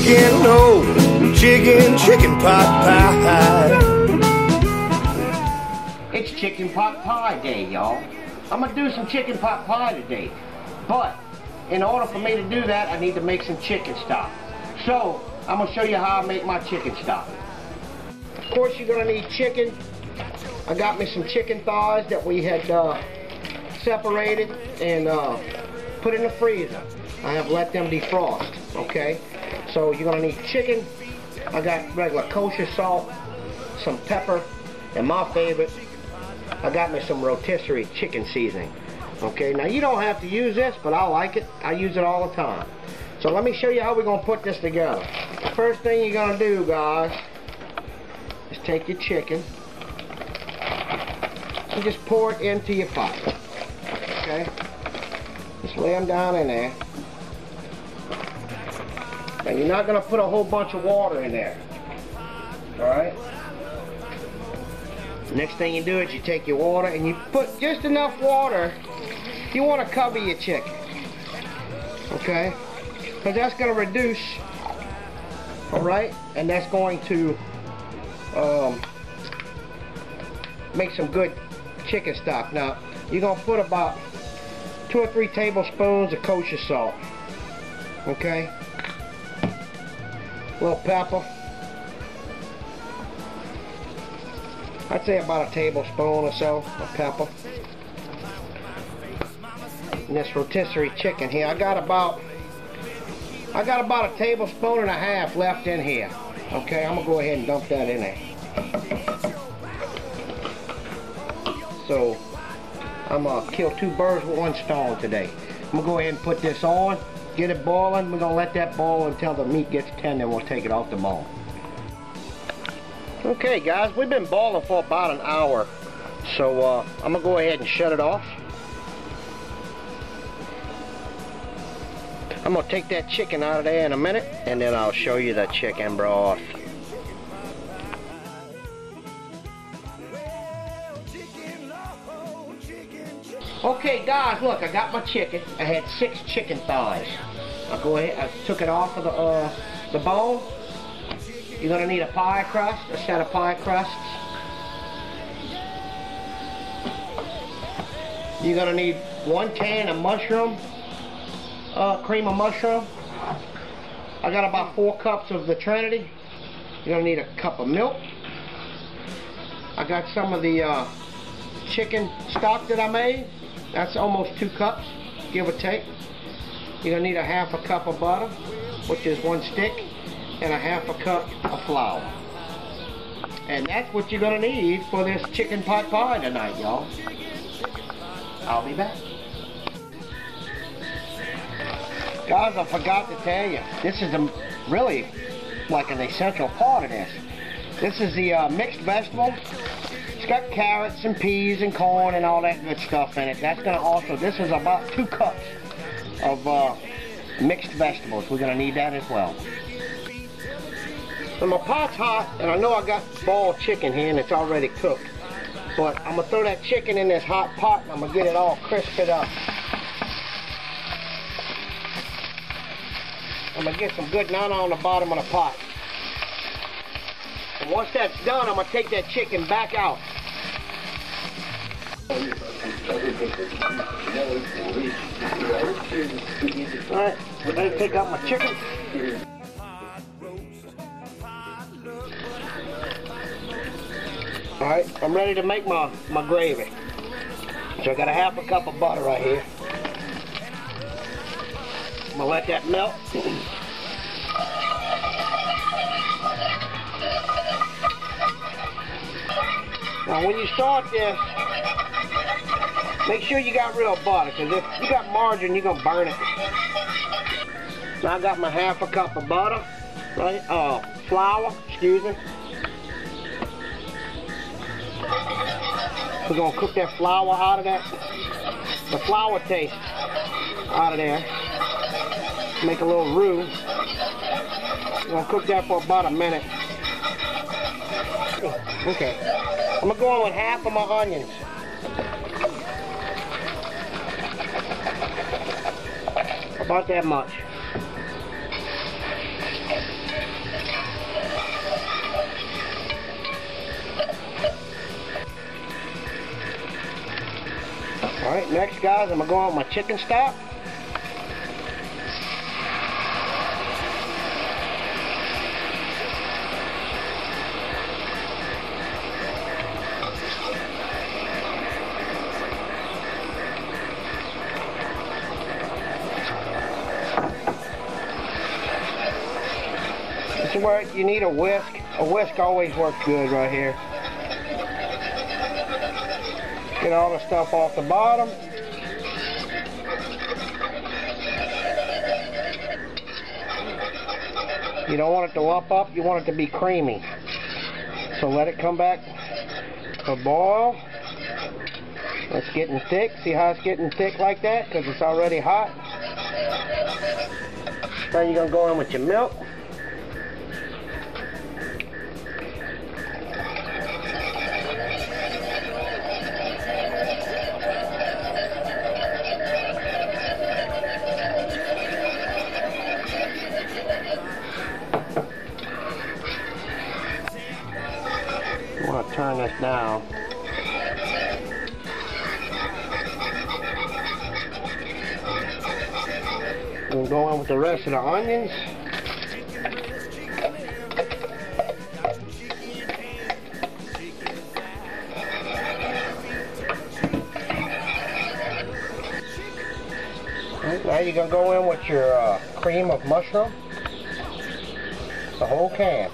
chicken, no, chicken pot pie. It's chicken pot pie day, y'all. I'm gonna do some chicken pot pie today. But in order for me to do that, I need to make some chicken stock. So I'm gonna show you how I make my chicken stock. Of course, you're gonna need chicken. I got me some chicken thighs that we had separated and put in the freezer. I have let them defrost, okay? So you're gonna need chicken. I got regular kosher salt, some pepper, and my favorite, I got me some rotisserie chicken seasoning. Okay, now you don't have to use this, but I like it. I use it all the time. So let me show you how we're gonna put this together. The first thing you're gonna do, guys, is take your chicken and just pour it into your pot. Okay? Just lay them down in there. Now you're not gonna put a whole bunch of water in there. Alright? Next thing you do is you take your water and you put just enough water. You want to cover your chicken. Okay? Because that's going to reduce. Alright? And that's going to make some good chicken stock. Now, you're going to put about 2 or 3 tablespoons of kosher salt. Okay? A little pepper. I'd say about a tablespoon or so of pepper. And this rotisserie chicken here, I got about a tablespoon and a half left in here. Okay, I'm gonna go ahead and dump that in there. So I'm gonna kill 2 birds with 1 stone today. I'm gonna go ahead and put this on, get it boiling. We're gonna let that boil until the meat gets tender, and we'll take it off the bone. Okay guys, we've been boiling for about an hour, so I'm gonna go ahead and shut it off. I'm gonna take that chicken out of there in a minute, and then I'll show you the chicken broth. Okay guys, look, I got my chicken. I had 6 chicken thighs. I'll go ahead, I took it off of the bone. You're going to need a pie crust, a set of pie crusts. You're going to need 1 can of mushroom, cream of mushroom. I got about 4 cups of the Trinity. You're going to need a cup of milk. I got some of the chicken stock that I made. That's almost 2 cups, give or take. You're going to need a half a cup of butter, which is 1 stick. And a half a cup of flour. And that's what you're gonna need for this chicken pot pie tonight, y'all. I'll be back. Guys, I forgot to tell you, this is really like an essential part of this. This is the mixed vegetable. It's got carrots and peas and corn and all that good stuff in it. That's gonna also, this is about 2 cups of mixed vegetables. We're gonna need that as well. So my pot's hot, and I know I got boiled chicken here, and it's already cooked. But I'm gonna throw that chicken in this hot pot, and I'm gonna get it all crisped up. I'm gonna get some good nana on the bottom of the pot. And once that's done, I'm gonna take that chicken back out. All right, I'm gonna take out my chicken. Alright, I'm ready to make my gravy. So I got a half a cup of butter right here. I'm gonna let that melt. Now when you start this, make sure you got real butter, because if you got margarine, you're gonna burn it. Now I got my half a cup of butter, right? Flour, excuse me. We're gonna cook that flour out of that, the flour taste out of there. Make a little roux. We're gonna cook that for about a minute. Okay. I'm gonna go in with half of my onions. About that much. Alright, next guys, I'm going to go on with my chicken stock. This is where you need a whisk. A whisk always works good right here. Get all the stuff off the bottom. You don't want it to lump up, you want it to be creamy. So let it come back to a boil. It's getting thick. See how it's getting thick like that? Because it's already hot. Now you're going to go in with your milk. I want to turn this down. We'll go in with the rest of the onions. Now you're going to go in with your cream of mushroom. The whole can.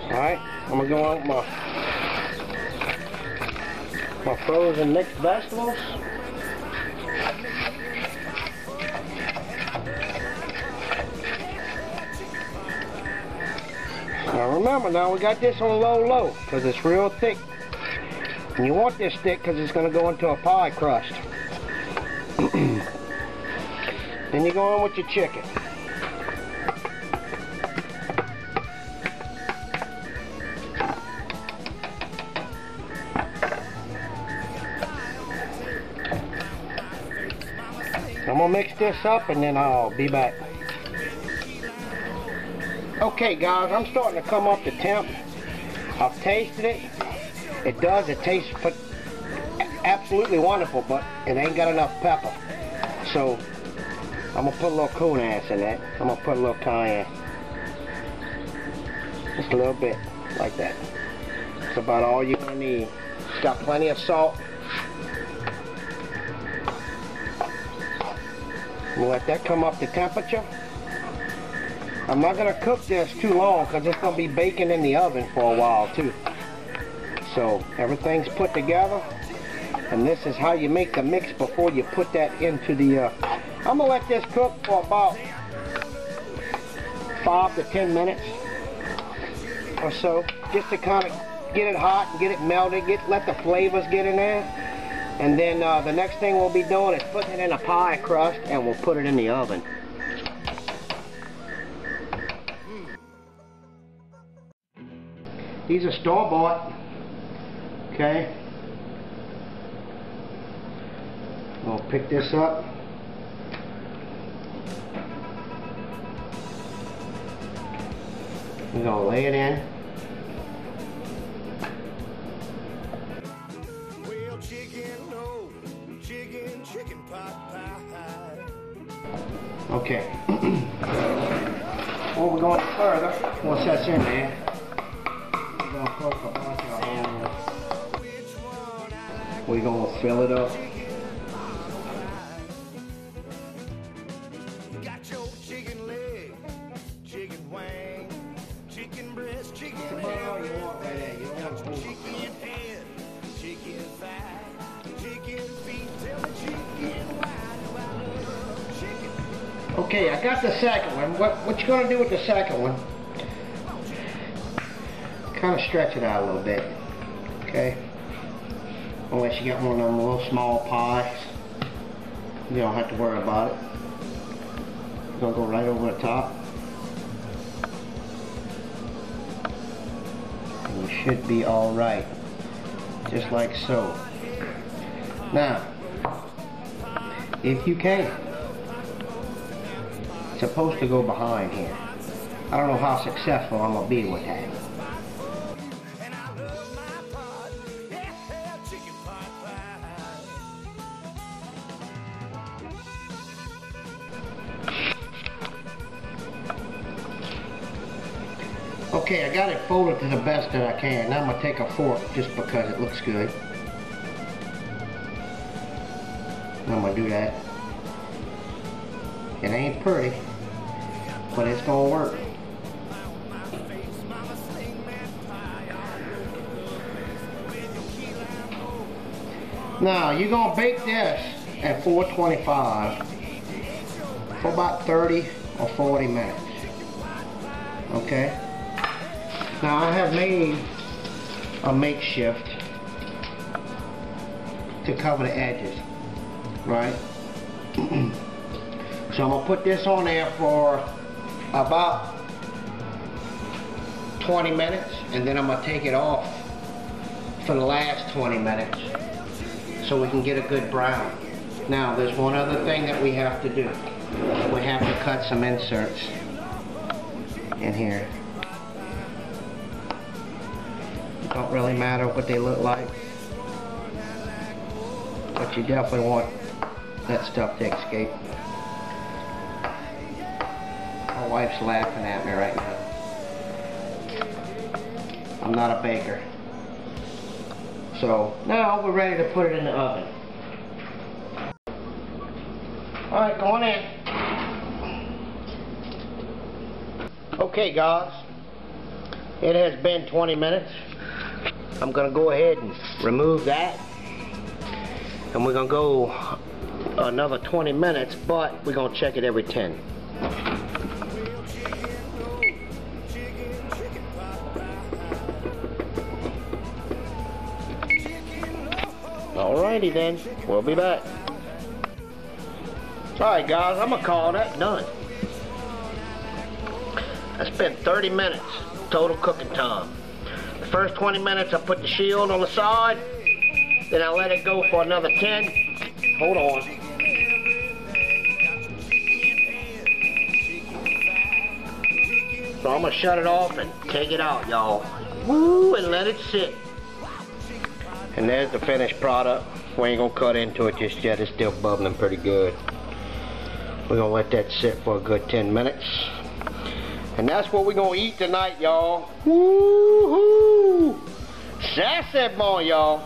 Alright, I'm going to go on with my frozen mixed vegetables. Now remember, now we got this on low because it's real thick. And you want this thick because it's going to go into a pie crust. Then you go in with your chicken. I'm going to mix this up and then I'll be back. Okay guys, I'm starting to come up to temp. I've tasted it. It tastes absolutely wonderful, but it ain't got enough pepper. So I'm going to put a little coon ass in that. I'm going to put a little cayenne. Just a little bit, like that. That's about all you're going to need. It's got plenty of salt. We'll let that come up to temperature. I'm not going to cook this too long because it's going to be baking in the oven for a while too. So everything's put together, and this is how you make the mix before you put that into the I'm going to let this cook for about 5 to 10 minutes or so, just to kind of get it hot and get it melted, let the flavors get in there. And then the next thing we'll be doing is putting it in a pie crust, and we'll put it in the oven. These are store-bought. Okay. We'll pick this up. We're going to lay it in. Chicken pot pie. Okay. Before we go any further, once that's in there, we're going to poke a bunch of holes. We're going to fill it up. Got your chicken leg, chicken wing, chicken breast, chicken That's about all you want right there. You don't have to hold it. chicken head, chicken thigh, chicken feet, tell the chicken why do I love chicken. Okay, I got the second one. What you're going to do with the second one, kind of stretch it out a little bit. Okay? Unless you got one of them little small pies, you don't have to worry about it. You're going to go right over the top. We should be all right. Just like so. Now, if you can, it's supposed to go behind here. I don't know how successful I'm gonna be with that. And I love my pot, yeah, chicken pot pie. Okay, I got it folded to the best that I can. Now I'm gonna take a fork just because it looks good. I'm gonna do that. It ain't pretty, but it's gonna work. Now you're gonna bake this at 425 for about 30 or 40 minutes. Okay? Now I have made a makeshift to cover the edges, right? So I'm gonna put this on there for about 20 minutes, and then I'm gonna take it off for the last 20 minutes so we can get a good brown. Now there's one other thing that we have to do. We have to cut some inserts in here. Don't really matter what they look like, but you definitely want that stuff to escape. My wife's laughing at me right now. I'm not a baker. So now we're ready to put it in the oven. Alright, going in. Okay guys, it has been 20 minutes. I'm gonna go ahead and remove that. And we're gonna go another 20 minutes, but we're gonna check it every 10. Alrighty then, we'll be back. Alright guys, I'm gonna call that done. I spent 30 minutes total cooking time. The first 20 minutes I put the shield on the side, then I let it go for another 10. Hold on. So I'm gonna shut it off and take it out, y'all. Woo, and let it sit. And there's the finished product. We ain't gonna cut into it just yet. It's still bubbling pretty good. We're gonna let that sit for a good 10 minutes. And that's what we're gonna eat tonight, y'all. Woo-hoo! Ça c'est bon, y'all.